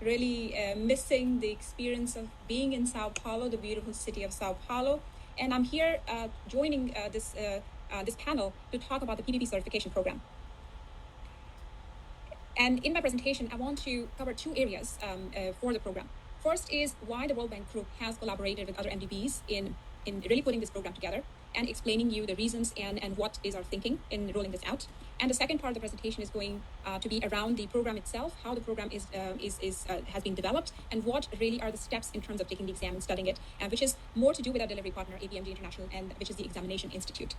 really missing the experience of being in Sao Paulo, the beautiful city of Sao Paulo. And I'm here joining this panel to talk about the PPP certification program. And in my presentation, I want to cover two areas for the program. First is why the World Bank Group has collaborated with other MDBs in really putting this program together and explaining you the reasons and what is our thinking in rolling this out. And the second part of the presentation is going to be around the program itself, how the program has been developed, and what really are the steps in terms of taking the exam and studying it, which is more to do with our delivery partner, APMG International, and which is the Examination Institute.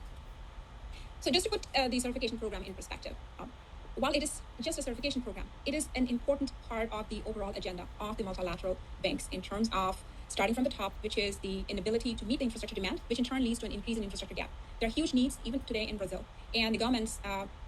So just to put the certification program in perspective, while it is just a certification program, it is an important part of the overall agenda of the multilateral banks in terms of starting from the top, which is the inability to meet the infrastructure demand, which in turn leads to an increase in infrastructure gap. There are huge needs even today in Brazil, and the governments,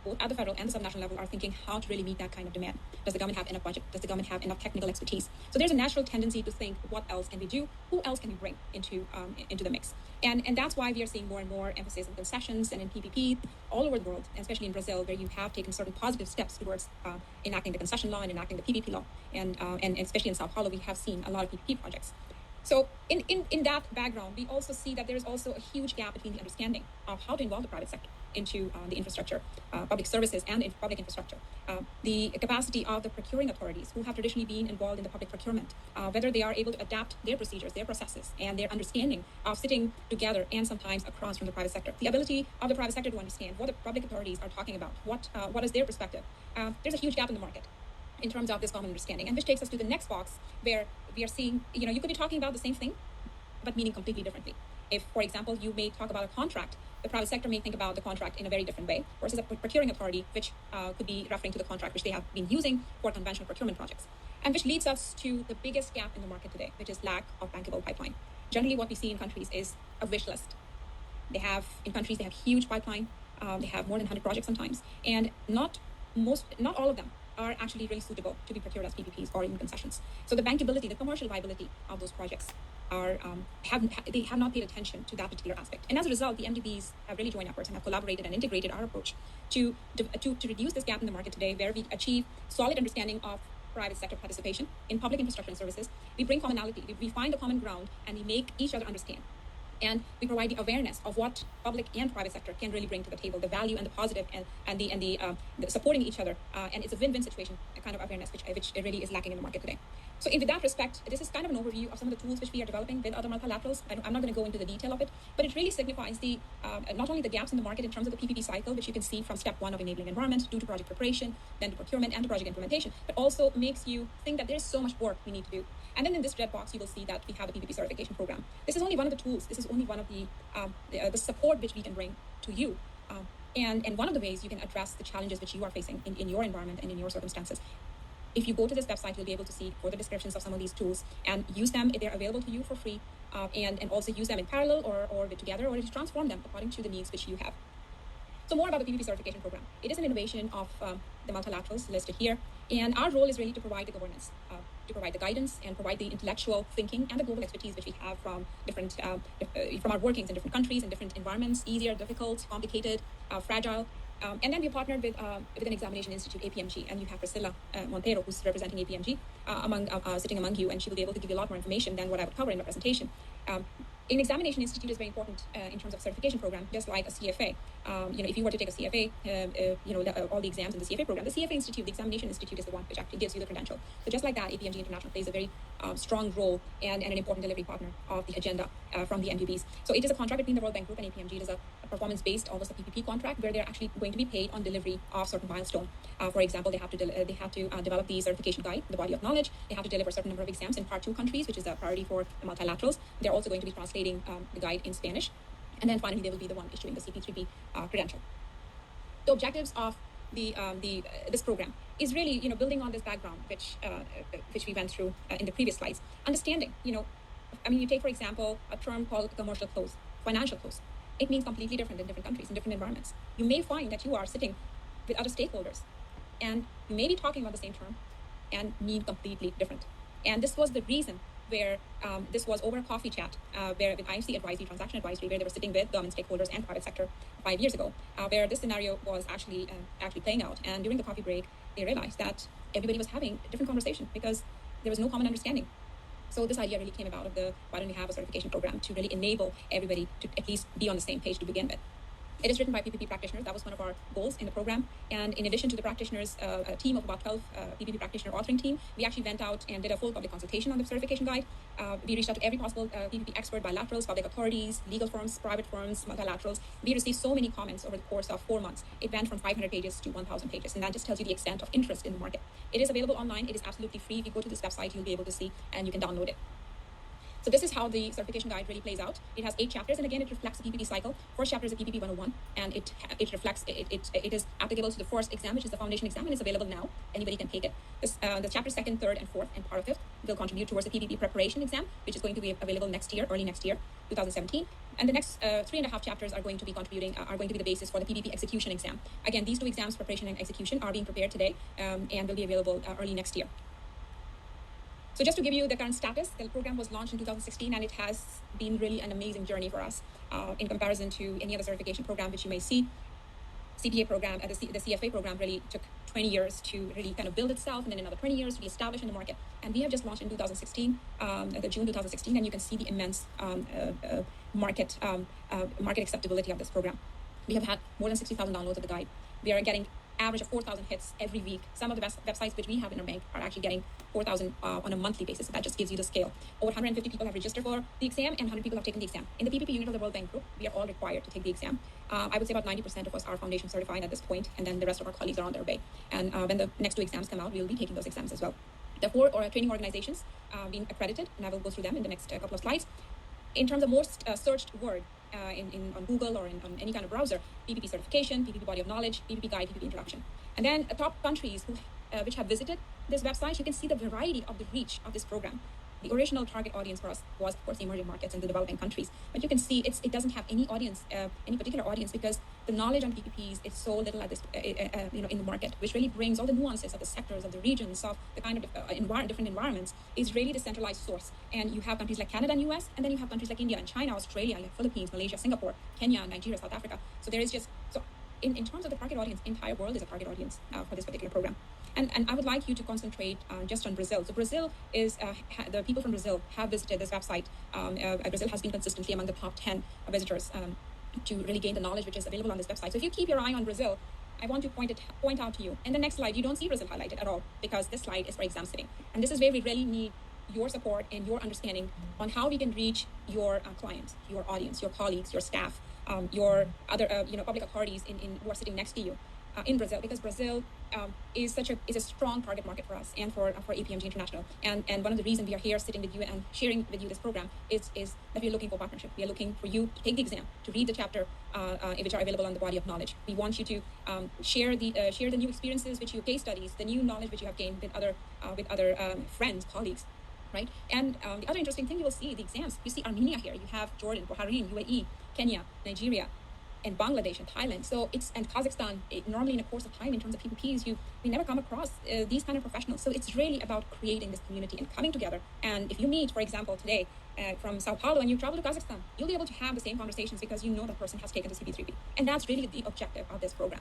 both at the federal and the subnational level, are thinking how to really meet that kind of demand. Does the government have enough budget? Does the government have enough technical expertise? So there's a natural tendency to think, what else can we do? Who else can we bring into the mix? And that's why we are seeing more and more emphasis on concessions and in PPP all over the world, especially in Brazil, where you have taken certain positive steps towards enacting the concession law and enacting the PPP law. And especially in Sao Paulo, we have seen a lot of PPP projects. So in that background, we also see that there is also a huge gap between the understanding of how to involve the private sector into the infrastructure, public services and public infrastructure. The capacity of the procuring authorities who have traditionally been involved in the public procurement, whether they are able to adapt their procedures, their processes, and their understanding of sitting together and sometimes across from the private sector. The ability of the private sector to understand what the public authorities are talking about, what is their perspective. There's a huge gap in the market in terms of this common understanding, and which takes us to the next box where we are seeing, you could be talking about the same thing, but meaning completely differently. If, for example, you may talk about a contract, the private sector may think about the contract in a very different way, versus a procuring authority, which could be referring to the contract which they have been using for conventional procurement projects. And which leads us to the biggest gap in the market today, which is lack of bankable pipeline. Generally, what we see in countries is a wish list. In countries, they have huge pipeline. They have more than 100 projects sometimes, and not all of them are actually really suitable to be procured as PPPs or even concessions. So the bankability, the commercial viability of those projects they have not paid attention to that particular aspect. And as a result, the MDBs have really joined efforts and have collaborated and integrated our approach to reduce this gap in the market today, where we achieve solid understanding of private sector participation in public infrastructure and services. We bring commonality, we find a common ground, and we make each other understand. And we provide the awareness of what public and private sector can really bring to the table, the value and the positive and the supporting each other. And it's a win-win situation, a kind of awareness which really is lacking in the market today. So in that respect, this is kind of an overview of some of the tools which we are developing with other multilaterals. I'm not going to go into the detail of it, but it really signifies not only the gaps in the market in terms of the PPP cycle, which you can see from step 1 of enabling environment, due to project preparation, then to procurement and to project implementation, but also makes you think that there's so much work we need to do. And then in this red box, you will see that we have a PPP certification program. This is only one of the tools. This is only one of the support which we can bring to you. And one of the ways you can address the challenges which you are facing in your environment and in your circumstances. If you go to this website, you'll be able to see further descriptions of some of these tools and use them if they're available to you for free, and also use them in parallel or together, or to transform them according to the needs which you have. So more about the PPP certification program. It is an innovation of the multilaterals listed here, and our role is really to provide the governance, to provide the guidance, and provide the intellectual thinking and the global expertise which we have from from our workings in different countries and different environments, easier, difficult, complicated, fragile. And then we partnered with an examination institute, APMG, and you have Priscilla Monteiro, who's representing APMG, sitting among you, and she will be able to give you a lot more information than what I would cover in my presentation. An examination institute is very important in terms of certification program, just like a CFA. If you were to take a CFA, all the exams in the CFA program, the CFA institute, the examination institute, is the one which actually gives you the credential. So just like that, APMG International plays a very strong role and an important delivery partner of the agenda from the MDBs. So it is a contract between the World Bank Group and APMG. It is a performance-based, almost a PPP contract, where they're actually going to be paid on delivery of certain milestone. For example, they have to develop the certification guide, the body of knowledge. They have to deliver a certain number of exams in Part 2 countries, which is a priority for the multilaterals. They're also going to be translating the guide in Spanish. And then finally, they will be the one issuing the CP3P credential. The objectives of this program is really, building on this background, which we went through in the previous slides. Understanding, you take, for example, a term called commercial close, financial close. It means completely different in different countries, in different environments. You may find that you are sitting with other stakeholders, and you may be talking about the same term and mean completely different. And this was the reason where this was over a coffee chat, where with IFC Advisory, Transaction Advisory, where they were sitting with government stakeholders and private sector 5 years ago, where this scenario was actually playing out. And during the coffee break, they realized that everybody was having a different conversation, because there was no common understanding. So this idea really came about of the why don't we have a certification program to really enable everybody to at least be on the same page to begin with. It is written by PPP practitioners. That was one of our goals in the program. And in addition to the practitioners, a team of about 12 PPP practitioner authoring team, we actually went out and did a full public consultation on the certification guide. We reached out to every possible PPP expert, bilaterals, public authorities, legal firms, private firms, multilaterals. We received so many comments over the course of 4 months. It went from 500 pages to 1,000 pages. And that just tells you the extent of interest in the market. It is available online. It is absolutely free. If you go to this website, you'll be able to see and you can download it. So this is how the certification guide really plays out. It has 8 chapters, and again, it reflects the PPP cycle. First chapter is a PPP 101, and it reflects, it is applicable to the first exam, which is the foundation exam, and it's available now. Anybody can take it. The chapter 2nd, 3rd, and 4th, and part of 5th will contribute towards the PPP preparation exam, which is going to be available next year, early next year, 2017. And the next 3.5 chapters are going to be the basis for the PPP execution exam. Again, these 2 exams, preparation and execution, are being prepared today, and will be available early next year. So just to give you the current status, the program was launched in 2016, and it has been really an amazing journey for us in comparison to any other certification program which you may see. CPA program, the CFA program really took 20 years to really kind of build itself, and then another 20 years to be established in the market. And we have just launched in 2016, June 2016, and you can see the immense market acceptability of this program. We have had more than 60,000 downloads of the guide. We are getting average of 4,000 hits every week. Some of the best websites which we have in our bank are actually getting 4,000 on a monthly basis. So that just gives you the scale. Over 150 people have registered for the exam, and 100 people have taken the exam. In the PPP unit of the World Bank Group, we are all required to take the exam. I would say about 90% of us are foundation certified at this point, and then the rest of our colleagues are on their way. And when the next 2 exams come out, we will be taking those exams as well. The 4 training organizations being accredited, and I will go through them in the next couple of slides. In terms of most searched word on Google or on any kind of browser, PPP certification, PPP body of knowledge, PPP guide, PPP introduction. And then top countries which have visited this website, you can see the variety of the reach of this program. The original target audience for us was, of course, the emerging markets and the developing countries. But you can see it doesn't have any audience, any particular audience, because the knowledge on PPPs is so little at this, in the market, which really brings all the nuances of the sectors, of the regions, of the kind of different environments, is really the centralized source. And you have countries like Canada and US, and then you have countries like India and China, Australia, like Philippines, Malaysia, Singapore, Kenya, Nigeria, South Africa. So there is just, in terms of the target audience, entire world is a target audience for this particular program. And I would like you to concentrate just on Brazil. So Brazil is, the people from Brazil have visited this website. Brazil has been consistently among the top 10 visitors to really gain the knowledge which is available on this website. So if you keep your eye on Brazil, I want to point out to you. In the next slide, you don't see Brazil highlighted at all, because this slide is for exam sitting. And this is where we really need your support and your understanding on how we can reach your clients, your audience, your colleagues, your staff, your other public authorities who are sitting next to you in Brazil, because Brazil is a strong target market for us and for APMG International. And one of the reasons we are here sitting with you and sharing with you this program is that we are looking for partnership. We are looking for you to take the exam, to read the chapter which are available on the body of knowledge. We want you to share the new experiences, which you case studies, the new knowledge which you have gained with other friends, colleagues. Right? And the other interesting thing, you will see the exams. You see Armenia here. You have Jordan, Bahrain, UAE, Kenya, Nigeria, and Bangladesh and Thailand. So and Kazakhstan. Normally, in a course of time, in terms of PPPs, we never come across these kind of professionals. So it's really about creating this community and coming together. And if you meet, for example, today from Sao Paulo and you travel to Kazakhstan, you'll be able to have the same conversations because you know the person has taken the CP3P. And that's really the objective of this program.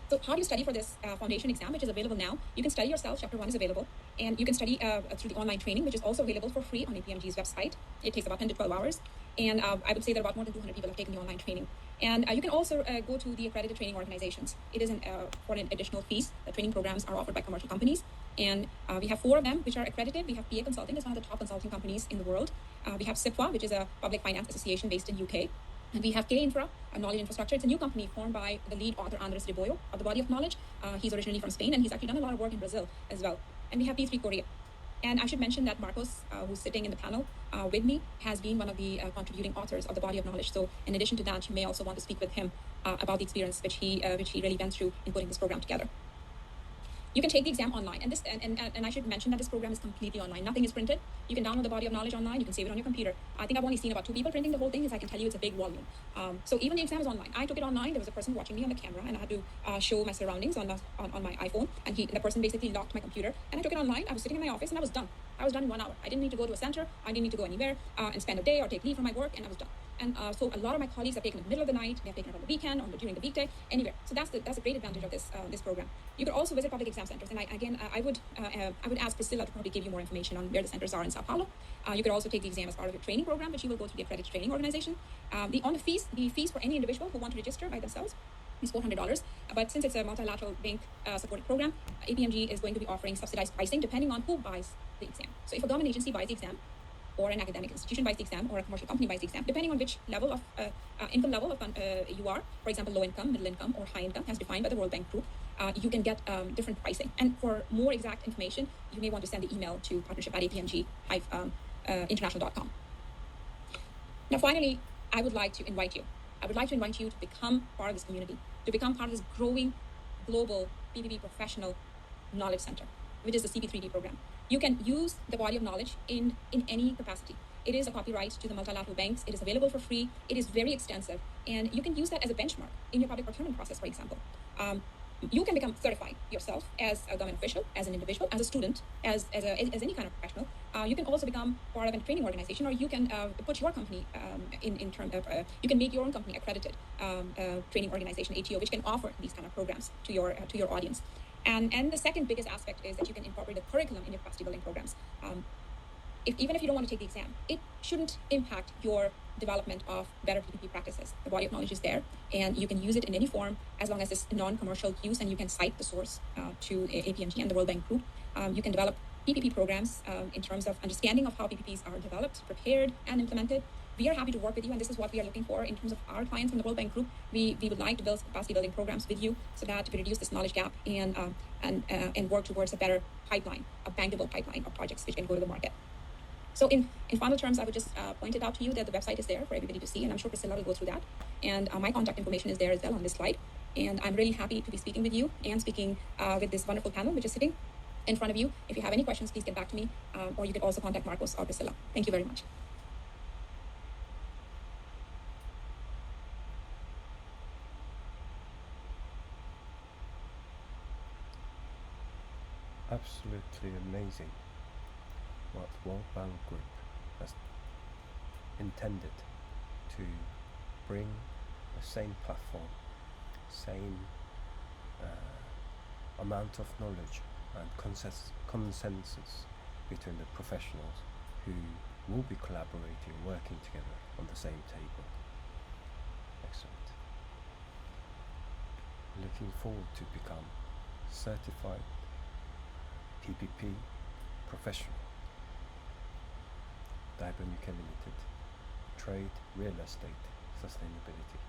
So how do you study for this foundation exam, which is available now? You can study yourself. Chapter 1 is available. And you can study through the online training, which is also available for free on APMG's website. It takes about 10 to 12 hours. And I would say that about more than 200 people have taken the online training. And you can also go to the accredited training organizations. It is for an additional fees. The training programs are offered by commercial companies. And we have 4 of them which are accredited. We have PA Consulting, is one of the top consulting companies in the world. We have SIPFA, which is a public finance association based in UK. And we have K Infra, a knowledge infrastructure. It's a new company formed by the lead author, Andres de Boyo, of the Body of Knowledge. He's originally from Spain, and he's actually done a lot of work in Brazil as well. And we have P3 Korea. And I should mention that Marcos, who's sitting in the panel with me, has been one of the contributing authors of the Body of Knowledge. So in addition to that, you may also want to speak with him about the experience which he really went through in putting this program together. You can take the exam online, and I should mention that this program is completely online. Nothing is printed. You can download the Body of Knowledge online. You can save it on your computer. I think I've only seen about 2 people printing the whole thing. As I can tell you, it's a big volume. So even the exam is online. I took it online. There was a person watching me on the camera, and I had to show my surroundings on my iPhone. And the person basically locked my computer, and I took it online. I was sitting in my office, and I was done. I was done in 1 hour. I didn't need to go to a center. I didn't need to go anywhere and spend a day or take leave from my work, and I was done. And so a lot of my colleagues have taken it in the middle of the night. They have taken it on the weekend, during the weekday, anywhere. So that's a great advantage of this program. You could also visit public exam centers, and I would ask Priscilla to probably give you more information on where the centers are in Sao Paulo. You could also take the exam as part of your training program, which you will go through the accredited training organization. The fees for any individual who want to register by themselves is $400. But since it's a multilateral bank supported program, APMG is going to be offering subsidized pricing depending on who buys the exam. So if a government agency buys the exam, or an academic institution buys the exam, or a commercial company buys the exam, depending on which level of income level of you are, for example, low income, middle income, or high income, as defined by the World Bank Group, you can get different pricing. And for more exact information, you may want to send the email to partnership@apmg-international.com. Now, finally, I would like to invite you to become part of this community, to become part of this growing global PPP professional knowledge center, which is the CP3D program. You can use the body of knowledge in any capacity. It is a copyright to the multilateral banks. It is available for free. It is very extensive, and you can use that as a benchmark in your public procurement process, for example. You can become certified yourself as a government official, as an individual, as a student, as any kind of professional. You can also become part of a training organization, or you can put your company in terms of, you can make your own company accredited training organization, ATO, which can offer these kind of programs to your audience. And the second biggest aspect is that you can incorporate the curriculum in your capacity building programs. Even if you don't want to take the exam, it shouldn't impact your development of better PPP practices. The body of knowledge is there, and you can use it in any form as long as it's non-commercial use, and you can cite the source to APMG and the World Bank Group. You can develop PPP programs in terms of understanding of how PPPs are developed, prepared, and implemented. We are happy to work with you, and this is what we are looking for in terms of our clients from the World Bank Group. We would like to build capacity building programs with you so that we reduce this knowledge gap and work towards a better pipeline, a bankable pipeline of projects which can go to the market. So in final terms, I would just point it out to you that the website is there for everybody to see, and I'm sure Priscilla will go through that. And my contact information is there as well on this slide. And I'm really happy to be speaking with you and speaking with this wonderful panel, which is sitting in front of you. If you have any questions, please get back to me, or you can also contact Marcos or Priscilla. Thank you very much. Absolutely amazing what World Bank Group has intended to bring the same platform, same amount of knowledge and consensus between the professionals who will be collaborating, working together on the same table. Excellent. Looking forward to become certified PPP professional. Daiba Nuke Limited, Trade, Real Estate, Sustainability.